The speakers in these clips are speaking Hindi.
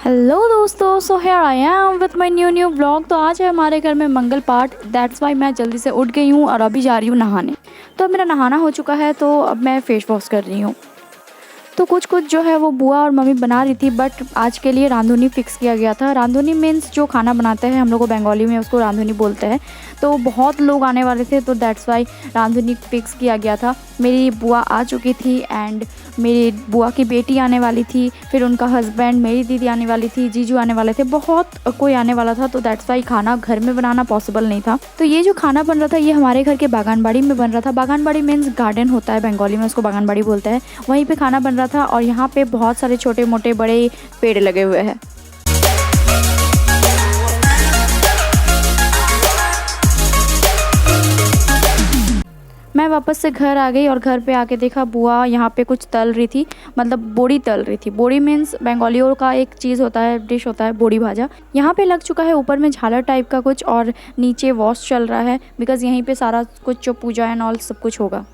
हेलो दोस्तों, so here I am with my new vlog. तो आज है हमारे घर में मंगल पाठ, दैट्स वाई मैं जल्दी से उठ गई हूँ और अभी जा रही हूँ नहाने। तो अब मेरा नहाना हो चुका है, तो अब मैं फेस वॉश कर रही हूँ। तो कुछ जो है वो बुआ और मम्मी बना रही थी, बट आज के लिए रांधुनी फ़िक्स किया गया था। रांधुनी मीन्स जो खाना बनाते हैं, हम लोग को बंगाली में उसको रांधुनी बोलते हैं। तो बहुत लोग आने वाले थे, तो दैट्स वाई रांधुनी फ़िक्स किया गया था। मेरी बुआ आ चुकी थी एंड मेरी बुआ की बेटी आने वाली थी, फिर उनका हस्बैंड, मेरी दीदी आने वाली थी, जीजू आने वाले थे, बहुत कोई आने वाला था। तो दैट्स वाई खाना घर में बनाना पॉसिबल नहीं था। तो ये जो खाना बन रहा था, ये हमारे घर के बागानबाड़ी में बन रहा था। बागानबाड़ी मीन्स गार्डन होता है, बंगाली में उसको बागानबाड़ी बोलते हैं। वहीं पे खाना बन रहा था और यहाँ पे बहुत सारे छोटे मोटे बड़े पेड़ लगे हुए हैं। मैं वापस से घर आ गई और घर पे आके देखा बुआ यहाँ पे कुछ तल रही थी, मतलब बोड़ी तल रही थी। बोड़ी मीन्स बंगालियों का एक चीज़ होता है, डिश होता है बोड़ी भाजा। यहाँ पे लग चुका है ऊपर में झालर टाइप का कुछ, और नीचे वॉश चल रहा है बिकॉज़ यहीं पे सारा कुछ जो पूजा एंड ऑल सब कुछ होगा।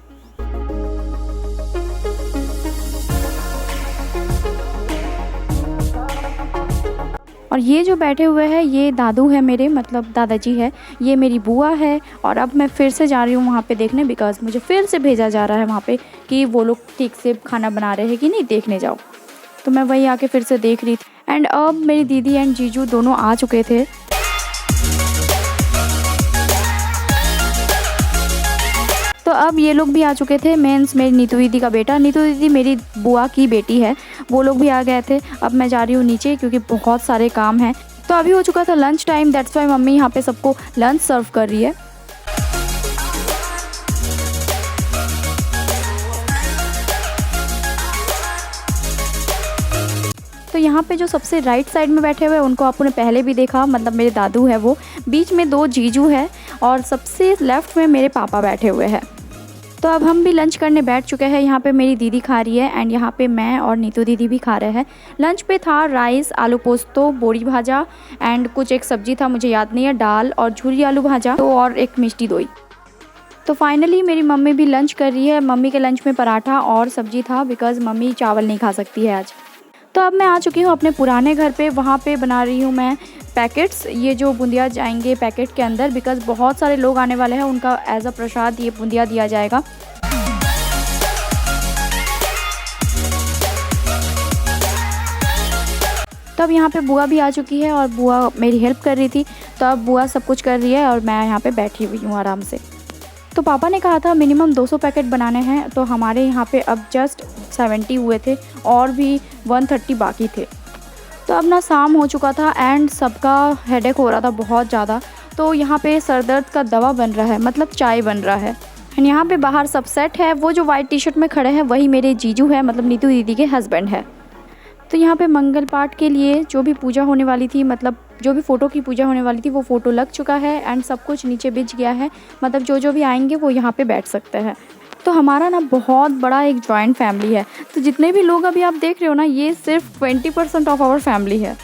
और ये जो बैठे हुए हैं ये दादू है मेरे, मतलब दादाजी है। ये मेरी बुआ है। और अब मैं फिर से जा रही हूँ वहाँ पे देखने, बिकॉज़ मुझे फिर से भेजा जा रहा है वहाँ पे कि वो लोग ठीक से खाना बना रहे हैं कि नहीं, देखने जाओ। तो मैं वहीं आके फिर से देख रही थी। एंड अब मेरी दीदी एंड जीजू दोनों आ चुके थे। तो अब ये लोग भी आ चुके थे, मीन्स मेरी नीतू दीदी का बेटा। नीतू दीदी मेरी बुआ की बेटी है, वो लोग भी आ गए थे। अब मैं जा रही हूँ नीचे क्योंकि बहुत सारे काम हैं। तो अभी हो चुका था lunch time, that's why mummy यहाँ पे सबको लंच सर्व कर रही है। तो यहाँ पे जो सबसे राइट साइड में बैठे हुए हैं उनको आपने पहले भी देखा, मतलब मेरे दादू है वो। बीच में दो जीजू है और सबसे लेफ्ट में मेरे पापा बैठे हुए हैं। तो अब हम भी लंच करने बैठ चुके हैं। यहाँ पे मेरी दीदी खा रही है एंड यहाँ पे मैं और नीतू दीदी भी खा रहे हैं। लंच पे था राइस, आलू पोस्तो, बोड़ी भाजा एंड कुछ एक सब्जी था, मुझे याद नहीं है, दाल और झूरी आलू भाजा, तो और एक मिष्टी दोई। तो फाइनली मेरी मम्मी भी लंच कर रही है। मम्मी के लंच में पराठा और सब्जी था, बिकॉज़ मम्मी चावल नहीं खा सकती है आज। तो अब मैं आ चुकी हूँ अपने पुराने घर पे। वहाँ पे बना रही हूँ मैं पैकेट्स, ये जो बूंदिया जाएंगे पैकेट के अंदर, बिकॉज़ बहुत सारे लोग आने वाले हैं, उनका एज अ प्रसाद ये बूंदिया दिया जाएगा। तो अब यहाँ पे बुआ भी आ चुकी है और बुआ मेरी हेल्प कर रही थी। तो अब बुआ सब कुछ कर रही है और मैं यहाँ पे बैठी हुई हूँ आराम से। तो पापा ने कहा था मिनिमम 200 पैकेट बनाने हैं, तो हमारे यहाँ पे अब जस्ट 70 हुए थे और भी 130 बाकी थे। तो अब ना शाम हो चुका था एंड सबका हेडेक हो रहा था बहुत ज़्यादा। तो यहाँ पे सर दर्द का दवा बन रहा है, मतलब चाय बन रहा है। एंड यहाँ पे बाहर सब सेट है। वो जो वाइट टी शर्ट में खड़े हैं वही मेरे जीजू है, मतलब नीतू दीदी के हस्बैंड है। तो यहाँ पे मंगल पाठ के लिए जो भी पूजा होने वाली थी, मतलब जो भी फ़ोटो की पूजा होने वाली थी, वो फ़ोटो लग चुका है एंड सब कुछ नीचे बिछ गया है। मतलब जो भी आएंगे वो यहाँ पे बैठ सकते हैं। तो हमारा ना बहुत बड़ा एक जॉइंट फैमिली है। तो जितने भी लोग अभी आप देख रहे हो ना, ये सिर्फ 20% ऑफ आवर फैमिली है।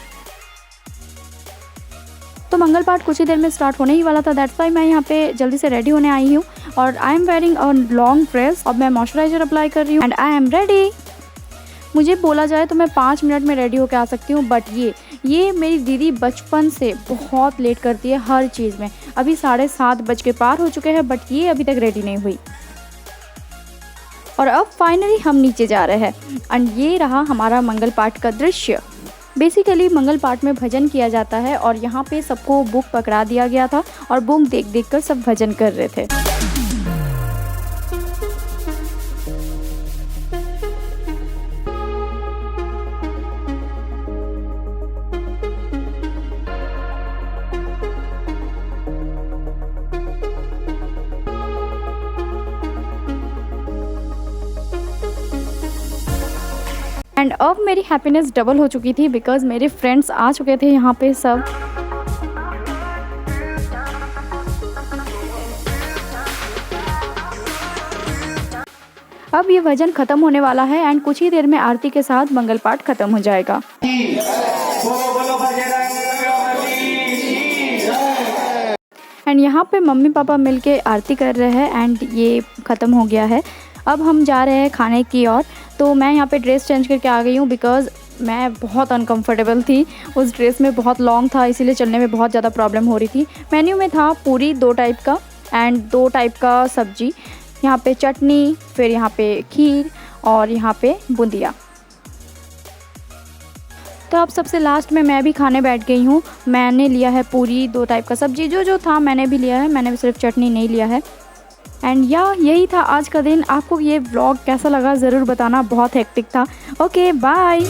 तो मंगल पाठ कुछ ही देर में स्टार्ट होने ही वाला था, दैट्स वाई मैं यहाँ पे जल्दी से रेडी होने आई हूँ। और I am wearing a long dress. अब मैं मॉइस्चराइज़र अप्लाई कर रही हूँ एंड आई एम रेडी। मुझे बोला जाए तो मैं 5 मिनट में रेडी होकर आ सकती हूँ, बट ये मेरी दीदी बचपन से बहुत लेट करती है हर चीज़ में। अभी 7:30 बज के पार हो चुके हैं, बट ये अभी तक रेडी नहीं हुई। और अब फाइनली हम नीचे जा रहे हैं एंड ये रहा हमारा मंगल पाठ का दृश्य। बेसिकली मंगल पाठ में भजन किया जाता है और यहाँ पे सबको बुक पकड़ा दिया गया था और बुक देख कर सब भजन कर रहे थे। एंड अब मेरी हैप्पीनेस डबल हो चुकी थी, बिकॉज़ मेरे फ्रेंड्स आ चुके थे यहाँ पे सब। अब ये भजन ख़त्म होने वाला है एंड कुछ ही देर में आरती के साथ मंगल पाठ ख़त्म हो जाएगा। एंड यहाँ पे मम्मी पापा मिलके आरती कर रहे हैं एंड ये ख़त्म हो गया है। अब हम जा रहे हैं खाने की ओर। तो मैं यहाँ पे ड्रेस चेंज करके आ गई हूँ, बिकॉज़ मैं बहुत अनकंफर्टेबल थी उस ड्रेस में, बहुत लॉन्ग था इसीलिए चलने में बहुत ज़्यादा प्रॉब्लम हो रही थी। मेन्यू में था पूरी 2 टाइप का एंड 2 टाइप का सब्जी, यहाँ पे चटनी, फिर यहाँ पे खीर और यहाँ पे बूंदिया। तो अब सबसे लास्ट में मैं भी खाने बैठ गई हूँ। मैंने लिया है पूरी, 2 टाइप का सब्जी, जो था मैंने भी लिया है, मैंने भी सिर्फ चटनी नहीं लिया है। एंड यही था आज का दिन। आपको ये व्लॉग कैसा लगा ज़रूर बताना, बहुत हेक्टिक था। Okay bye.